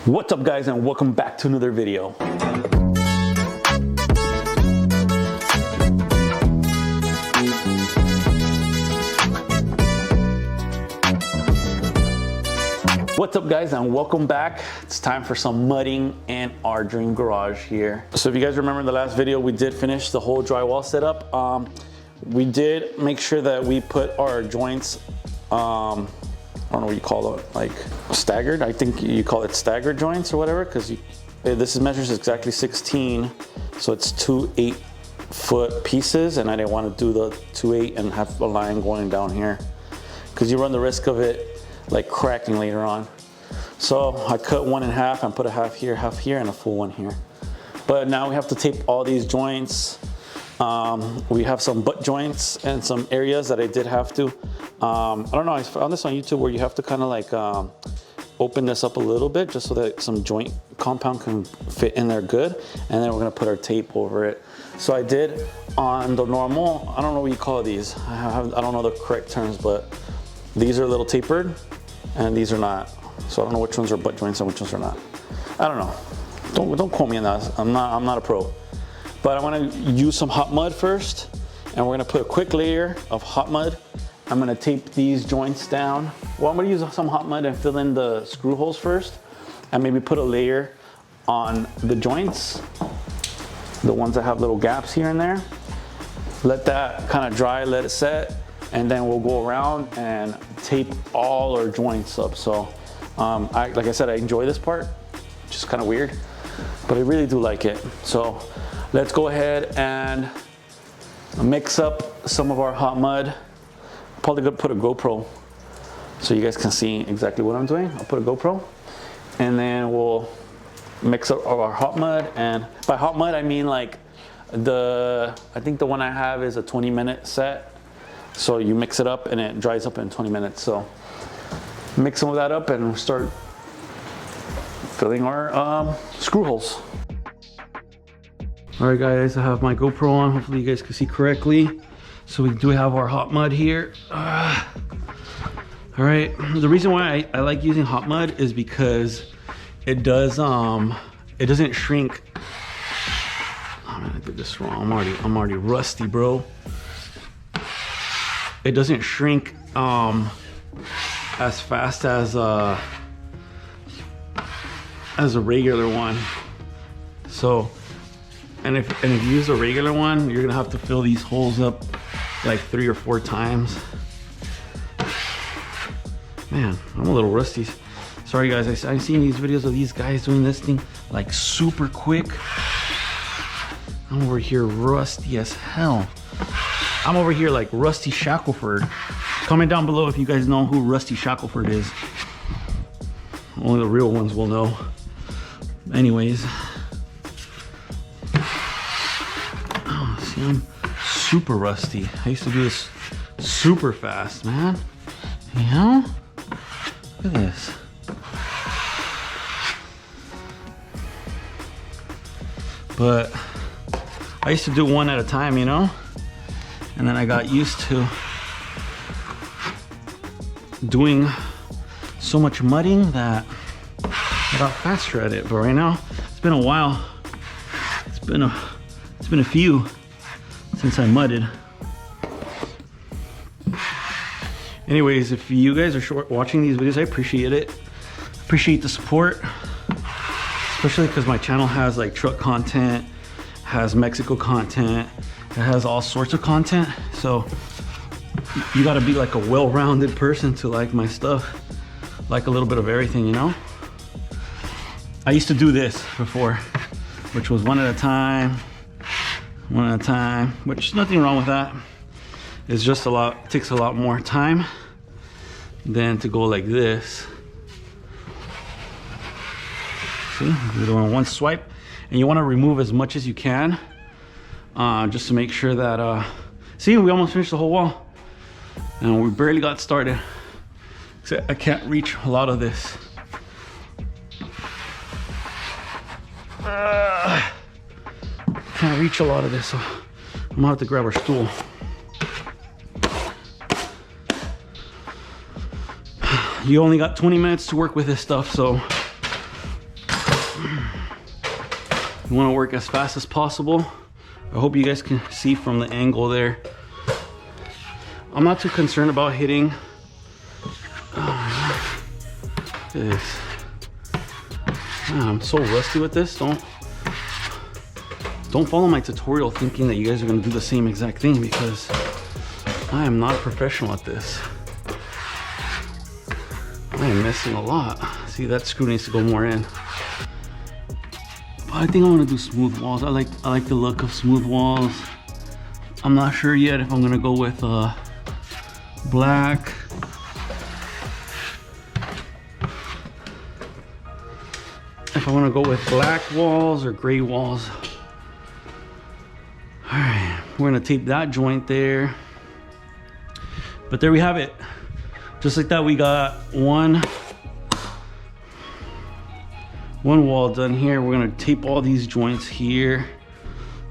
What's up guys, and welcome back to another video. What's up guys, and welcome back. It's time for some mudding in our dream garage here. So if you guys remember in the last video, we did finish the whole drywall setup. We did make sure that we put our joints, I don't know what you call it, like staggered. I think you call it staggered joints or whatever, because this measures exactly 16, so it's two 8-foot pieces, and I didn't want to do the 2 8 and have a line going down here, because you run the risk of it like cracking later on. So I cut one in half and put a half here, and a full one here. But now we have to tape all these joints. We have some butt joints and some areas that I did have to. I don't know, I found this on YouTube where you have to kind of like open this up a little bit just so that some joint compound can fit in there good. And then we're gonna put our tape over it. So I did on the normal, I don't know what you call these. I don't know the correct terms, but these are a little tapered and these are not. So I don't know which ones are butt joints and which ones are not. I don't know. Don't quote me on that. I'm not a pro. But I want to use some hot mud first, and we're going to put a quick layer of hot mud. I'm going to tape these joints down. Well, I'm going to use some hot mud and fill in the screw holes first, and maybe put a layer on the joints, the ones that have little gaps here and there. Let that kind of dry, let it set, and then we'll go around and tape all our joints up. So like I said, I enjoy this part, which is kind of weird, but I really do like it. So let's go ahead and mix up some of our hot mud. Probably gonna put a GoPro so you guys can see exactly what I'm doing. I'll put a GoPro, and then we'll mix up our hot mud. And by hot mud, I mean like I think the one I have is a 20-minute set. So you mix it up and it dries up in 20 minutes. So mix some of that up and start filling our screw holes. All right guys, I have my GoPro on. Hopefully you guys can see correctly. So we do have our hot mud here. All right, the reason why I like using hot mud is because it doesn't shrink. Oh man, I did this wrong. I'm already rusty, bro. It doesn't shrink as fast as a regular one. So, and if you use a regular one, you're gonna have to fill these holes up like 3 or 4 times. Man, I'm a little rusty. Sorry guys, I've seen these videos of these guys doing this thing like super quick. I'm over here rusty as hell. I'm over here like Rusty Shackelford. Comment down below if you guys know who Rusty Shackelford is. Only the real ones will know. Anyways. Oh, see, I'm super rusty. I used to do this super fast, man. You know? Look at this. But I used to do one at a time, you know? And then I got used to doing so much mudding that I got faster at it. But right now, it's been a while. It's been a few since I mudded. Anyways, if you guys are watching these videos, I appreciate it. Appreciate the support, especially because my channel has like truck content, has Mexico content, it has all sorts of content. So you gotta be like a well-rounded person to like my stuff, like a little bit of everything, you know? I used to do this before, which was one at a time, which nothing wrong with that. It's just takes a lot more time than to go like this. See, you're doing one swipe, and you wanna remove as much as you can, just to make sure that, see, we almost finished the whole wall. And we barely got started. So I can't reach a lot of this. Can't reach a lot of this, so I'm gonna have to grab our stool. You only got 20 minutes to work with this stuff, so You want to work as fast as possible. I hope you guys can see from the angle there. I'm not too concerned about hitting. Oh, look at this. Man, I'm so rusty with this. Don't follow my tutorial thinking that you guys are going to do the same exact thing, because I am not a professional at this. I am missing a lot. See, that screw needs to go more in. But I think I want to do smooth walls. I like the look of smooth walls. I'm not sure yet if I'm gonna go with black. If I want to go with black walls or gray walls. All right, we're gonna tape that joint there. But there we have it. Just like that, we got one wall done here. We're gonna tape all these joints here.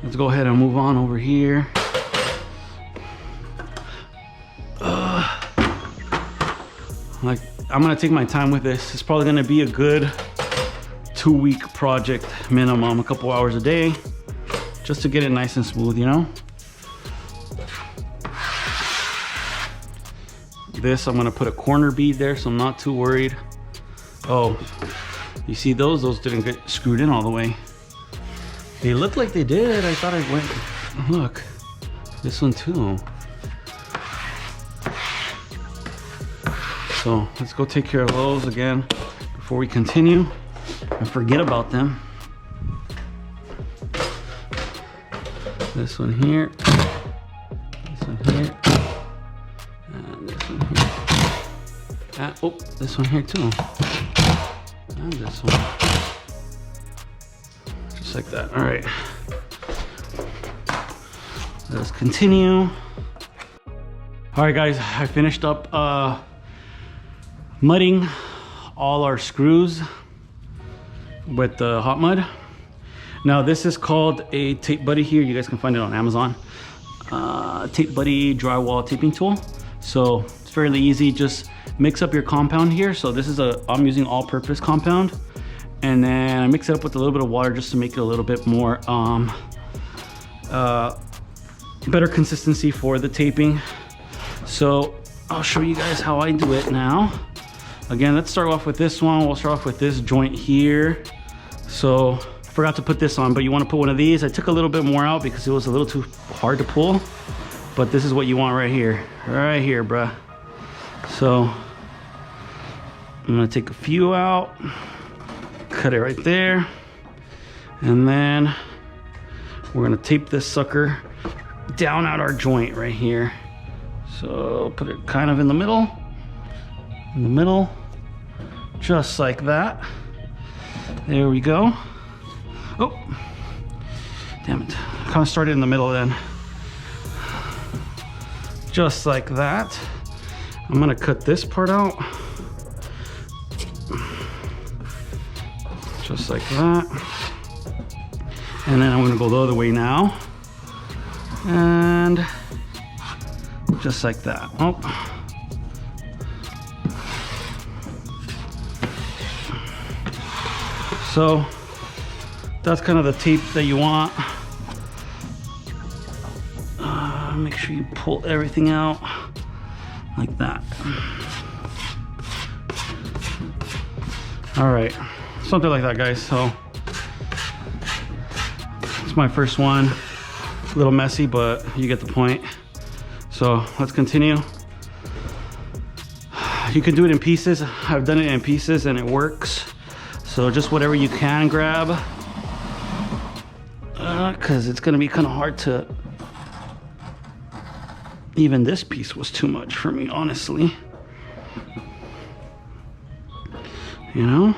Let's go ahead and move on over here. Like, I'm gonna take my time with this. It's probably gonna be a good 2-week project minimum, a couple hours a day, just to get it nice and smooth, you know? This, I'm gonna put a corner bead there, so I'm not too worried. Oh, you see those? Those didn't get screwed in all the way. They look like they did. I thought I went, look, this one too. So let's go take care of those again before we continue and forget about them. This one here, this one here, and this one here. Oh, this one here too. And this one. Just like that. All right. Let's continue. All right, guys, I finished up mudding all our screws with the hot mud. Now this is called a Tape Buddy here. You guys can find it on Amazon. Tape Buddy drywall taping tool. So it's fairly easy. Just mix up your compound here. So this is I'm using all-purpose compound, and then I mix it up with a little bit of water just to make it a little bit more better consistency for the taping. So I'll show you guys how I do it now. Again, let's start off with this one. We'll start off with this joint here. So I forgot to put this on, but you want to put one of these. I took a little bit more out because it was a little too hard to pull, but this is what you want right here, bruh. So I'm gonna take a few out, cut it right there, and then we're gonna tape this sucker down at our joint right here. So put it kind of in the middle, just like that. There we go. Oh, damn it. I kind of started in the middle then. Just like that. I'm gonna cut this part out. Just like that. And then I'm gonna go the other way now. And just like that. Oh. So that's kind of the tape that you want. Make sure you pull everything out like that. All right, something like that, guys. So it's my first one. A little messy, but you get the point. So let's continue. You can do it in pieces. I've done it in pieces and it works. So just whatever you can grab, because it's gonna be kind of hard to, even this piece was too much for me, honestly. You know,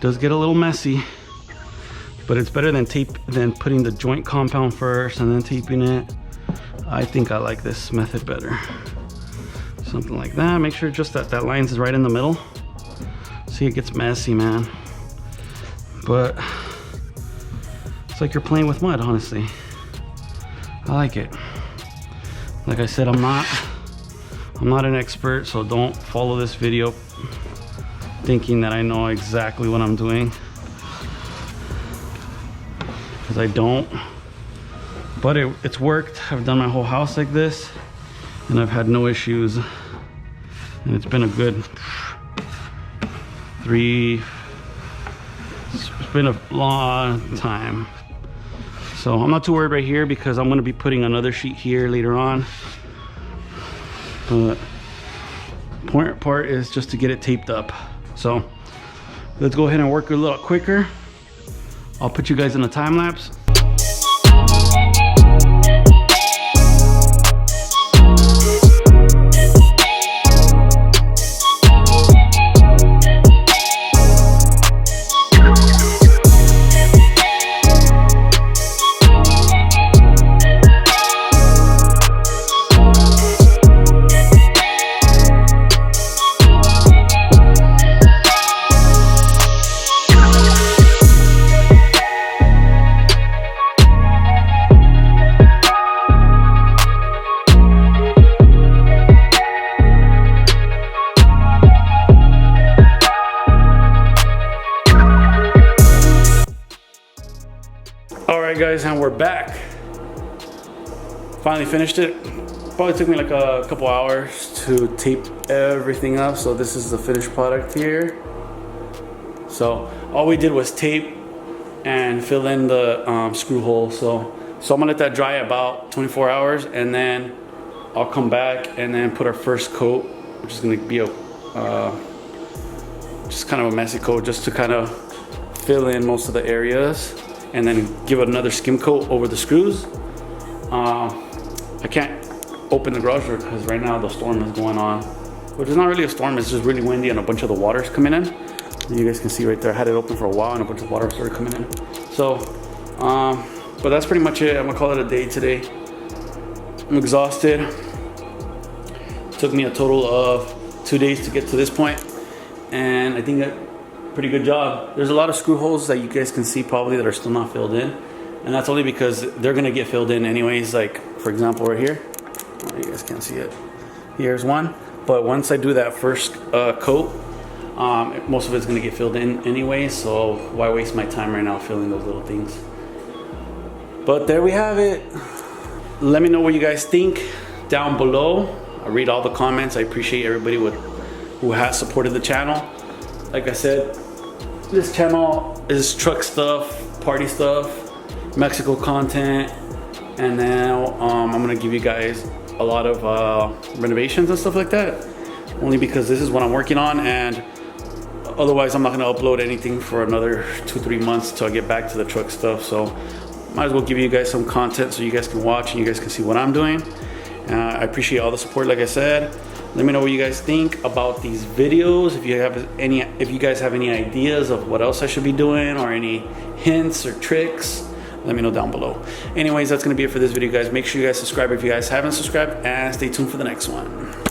does get a little messy, but it's better than putting the joint compound first and then taping it. I think I like this method better. Something like that. Make sure just that line is right in the middle. See, it gets messy, man. But it's like you're playing with mud, honestly. I like it. Like I said, I'm not an expert, so don't follow this video thinking that I know exactly what I'm doing. because I don't. But it's worked. I've done my whole house like this, and I've had no issues. And it's been a good it's been a long time. So I'm not too worried right here because I'm gonna be putting another sheet here later on. But important part is just to get it taped up. So let's go ahead and work a little quicker. I'll put you guys in a time lapse. Alright guys, and we're back. Finally finished it. Probably took me like a couple hours to tape everything up. So this is the finished product here. So all we did was tape and fill in the screw hole. So I'm gonna let that dry about 24 hours, and then I'll come back and then put our first coat, which is gonna be a just kind of a messy coat, just to kind of fill in most of the areas, and then give it another skim coat over the screws. I can't open the garage door because right now the storm is going on, which is not really a storm, it's just really windy and a bunch of the water's coming in. You guys can see right there, I had it open for a while and a bunch of water started coming in. So, but that's pretty much it. I'm gonna call it a day today. I'm exhausted. It took me a total of 2 days to get to this point, and I think that pretty good job. There's a lot of screw holes that you guys can see probably that are still not filled in, and that's only because they're gonna get filled in anyways. Like for example right here, oh, you guys can't see it, here's one, but once I do that first coat, most of it's gonna get filled in anyway, so why waste my time right now filling those little things. But there we have it. Let me know what you guys think down below. I read all the comments. I appreciate everybody who has supported the channel. Like I said, this channel is truck stuff, party stuff, Mexico content, and now I'm gonna give you guys a lot of renovations and stuff like that, only because this is what I'm working on, and otherwise I'm not gonna upload anything for another 2-3 months till I get back to the truck stuff. So might as well give you guys some content so you guys can watch and you guys can see what I'm doing. I appreciate all the support, like I said. Let me know what you guys think about these videos. If you guys have any ideas of what else I should be doing, or any hints or tricks, let me know down below. Anyways, that's gonna be it for this video, guys. Make sure you guys subscribe if you guys haven't subscribed, and stay tuned for the next one.